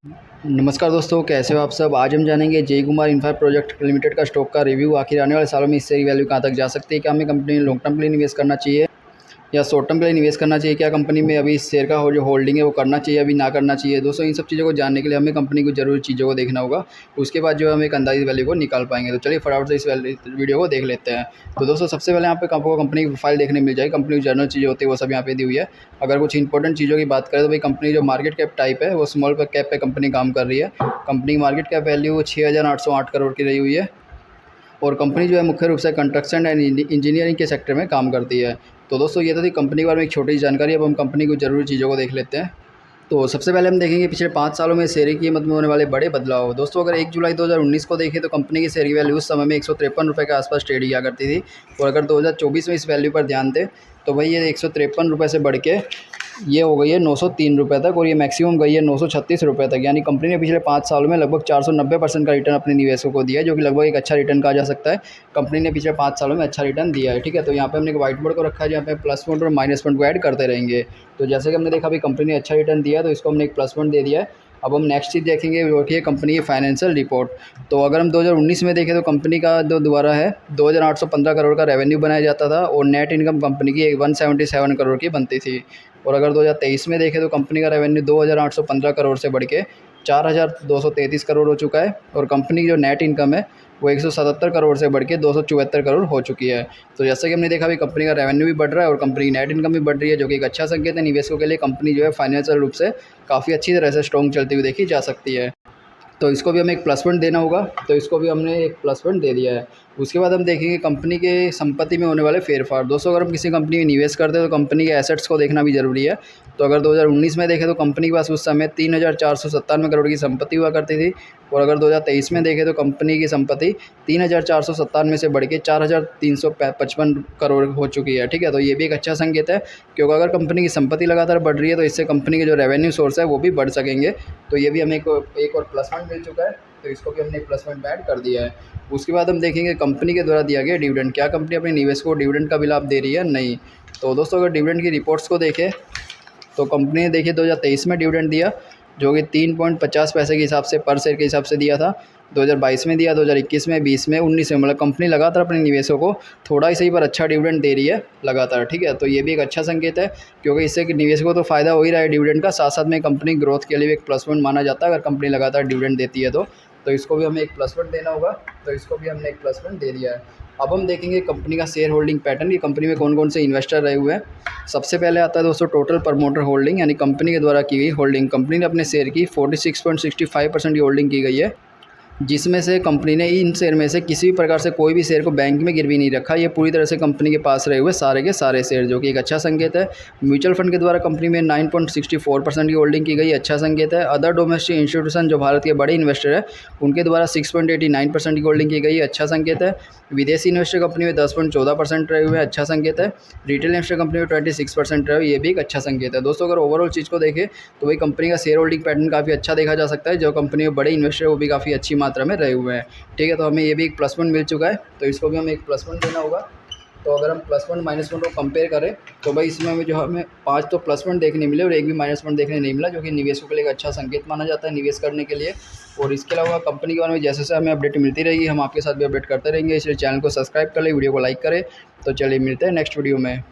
नमस्कार दोस्तों, कैसे हो आप सब। आज हम जानेंगे जय कुमार इंफ्रा प्रोजेक्ट लिमिटेड का स्टॉक का रिव्यू। आखिर आने वाले सालों में इससे वैल्यू कहाँ तक जा सकती है, क्या हमें कंपनी में लॉन्ग टर्म के लिए निवेश करना चाहिए या शॉर्ट टर्म के लिए निवेश करना चाहिए, क्या कंपनी में अभी इस शेयर का जो होल्डिंग है वो करना चाहिए अभी ना करना चाहिए। दोस्तों, इन सब चीज़ों को जानने के लिए हमें कंपनी को ज़रूरी चीज़ों को देखना होगा। उसके बाद जो है हम एक अंदाज़ी वैल्यू को निकाल पाएंगे। तो चलिए फटाफट से इस वीडियो को देख लेते हैं। तो दोस्तों, सबसे पहले यहाँ पे आपको कंपनी की प्रोफाइल देखने मिल जाएगी। कंपनी की जनरल चीज़ें होती है वो सब यहाँ पे दी हुई है। अगर कुछ इंपॉर्टेंट चीज़ों की बात करें तो भाई कंपनी जो मार्केट कैप टाइप है वो स्मॉल कैप पे कंपनी काम कर रही है। कंपनी की मार्केट कैप वैल्यू 6,808 करोड़ की रही हुई है और कंपनी जो है मुख्य रूप से कंस्ट्रक्शन एंड इंजीनियरिंग के सेक्टर में काम करती है। तो दोस्तों, ये तो थी कंपनी के बारे में एक छोटी सी जानकारी। अब हम कंपनी को ज़रूरी चीज़ों को देख लेते हैं। तो सबसे पहले हम देखेंगे पिछले 5 सालों में शेयर की कीमत में होने वाले बड़े बदलाव। दोस्तों, अगर 1 जुलाई 2019 को देखें तो कंपनी की शेयर की वैल्यू उस समय में 153 रुपये के आसपास ट्रेड किया करती थी। और अगर 2024 में इस वैल्यू पर ध्यान दें तो भाई ये 153 रुपये से बढ़ के ये हो गई है 903 रुपये तक और ये मैक्सिमम गई है 936 रुपये तक। यानी कंपनी ने पिछले 5 सालों में लगभग 490% का रिटर्न अपने निवेशकों को दिया है, जो कि लगभग एक अच्छा रिटर्न कहा जा सकता है। कंपनी ने पिछले 5 सालों में अच्छा रिटर्न दिया है। ठीक है, तो यहाँ पे हमने एक व्हाइट बोर्ड को रखा है जहाँ पे प्लस पॉइंट और माइनस पॉइंट को ऐड करते रहेंगे। तो जैसे कि हमने देखा अभी कंपनी ने अच्छा रिटर्न दिया है तो इसको हमने एक प्लस पॉइंट दे दिया है। अब हम नेक्स्ट चीज़ देखेंगे वो है कंपनी की फाइनेंशियल रिपोर्ट। तो अगर हम 2019 में देखें तो कंपनी का जो दोबारा है 2,815 करोड़ का रेवेन्यू बनाया जाता था और नेट इनकम कंपनी की 177 करोड़ की बनती थी। और अगर 2023 में देखें तो कंपनी का रेवेन्यू 2,815 करोड़ से बढ़ के 4,233 करोड़ हो चुका है और कंपनी की जो नेट इनकम है वो 177 करोड़ से बढ़ के 274 करोड़ हो चुकी है। तो जैसा कि हमने देखा अभी कंपनी का रेवेन्यू भी बढ़ रहा है और कंपनी की नेट इनकम भी बढ़ रही है, जो कि एक अच्छा संकेत है निवेशकों के लिए। कंपनी जो है फाइनेंशियल रूप से काफ़ी अच्छी तरह से स्ट्रॉन्ग चलती हुई देखी जा सकती है। तो इसको भी हमें एक प्लस पॉइंट देना होगा, तो इसको भी हमने एक प्लस पॉइंट दे दिया है। उसके बाद हम देखेंगे कंपनी के संपत्ति में होने वाले फेरफार। दोस्तों, अगर हम किसी कंपनी में निवेश करते हैं तो कंपनी के एसेट्स को देखना भी ज़रूरी है। तो अगर 2019 में देखें तो कंपनी के पास उस समय 3,497 करोड़ की संपत्ति हुआ करती थी और अगर 2023 में देखें तो कंपनी की संपत्ति 3,497 से बढ़ के 4,355 करोड़ हो चुकी है। ठीक है, तो ये भी एक अच्छा संकेत है, क्योंकि अगर कंपनी की संपत्ति लगातार बढ़ रही है तो इससे कंपनी के जो रेवेन्यू सोर्स है वो भी बढ़ सकेंगे। तो ये भी हमें एक और प्लस पॉइंट मिल चुका है, तो इसको भी हमने एक प्लस पॉइंट ऐड कर दिया है। उसके बाद हम देखेंगे कंपनी के द्वारा दिया गया डिविडेंड, क्या कंपनी अपने निवेशकों को डिविडेंड का भी लाभ दे रही है, नहीं। तो दोस्तों, अगर डिविडेंड की रिपोर्ट्स को देखें तो कंपनी ने देखिए 2023 में डिविडेंड दिया, जो कि 3.50 पैसे के हिसाब से पर शेयर के हिसाब से दिया था। 2022 में दिया, 2021 में, 20 में, 19 में, मतलब कंपनी लगातार अपने निवेशकों को थोड़ा ही सही पर अच्छा डिविडेंड दे रही है लगातार। ठीक है, तो ये भी एक अच्छा संकेत है, क्योंकि इससे कि निवेशकों को तो फ़ायदा हो ही रहा है डिविडेंड का, साथ साथ में कंपनी ग्रोथ के लिए भी एक प्लस पॉइंट माना जाता है अगर कंपनी लगातार डिविडेंड देती है तो इसको भी हमें एक प्लस पॉइंट देना होगा। तो इसको भी हमने एक प्लस पॉइंट दे दिया है। अब हम देखेंगे कंपनी का शेयर होल्डिंग पैटर्न, कि कंपनी में कौन कौन से इन्वेस्टर रहे हुए हैं। सबसे पहले आता है दोस्तों टोटल प्रमोटर होल्डिंग, यानी कंपनी के द्वारा की गई होल्डिंग। कंपनी ने अपने शेयर की 46.65% की होल्डिंग की गई है, जिसमें से कंपनी ने इन शेयर में से किसी भी प्रकार से कोई भी शेयर को बैंक में गिरवी नहीं रखा। ये पूरी तरह से कंपनी के पास रहे हुए सारे के सारे शेयर, जो कि एक अच्छा संकेत है। म्यूचुअल फंड के द्वारा कंपनी में 9.64% की होल्डिंग की गई, अच्छा संकेत है। अदर डोमेस्टिक इंस्टीट्यूशन जो भारत के बड़े इन्वेस्टर है उनके द्वारा 6.89% की होल्डिंग की गई, अच्छा संकेत है। विदेशी इन्वेस्टर कंपनी में 10.14% रहे हुए हैं, अच्छा संकेत है। रिटेल इन्वेस्टर कंपनी में 26% रहे हुए, ये भी एक अच्छा संकेत है। दोस्तों, अगर ओवरऑल चीज़ को देखें तो वही कंपनी का शेयर होल्डिंग पैटर्न काफ़ी अच्छा देखा जा सकता है। जो कंपनी में बड़े इन्वेस्टर है वो भी काफ़ी अच्छी मात्रा में रहे हुए हैं। ठीक है, तो हमें ये भी एक प्लस पॉइंट मिल चुका है, तो इसको भी हमें एक प्लस पॉइंट देना होगा। तो अगर हम प्लस पॉइंट माइनस पॉइंट को कंपेयर करें तो भाई इसमें हमें 5 तो प्लस पॉइंट देखने मिले और एक भी माइनस पॉइंट देखने नहीं मिला, जो कि निवेशकों के लिए एक अच्छा संकेत माना जाता है निवेश करने के लिए। और इसके अलावा कंपनी के बारे में जैसे जैसे हमें अपडेट मिलती रहेगी हम आपके साथ भी अपडेट करते रहेंगे, इसलिए चैनल को सब्सक्राइब कर लें, वीडियो को लाइक करें। तो चलिए मिलते हैं नेक्स्ट वीडियो में।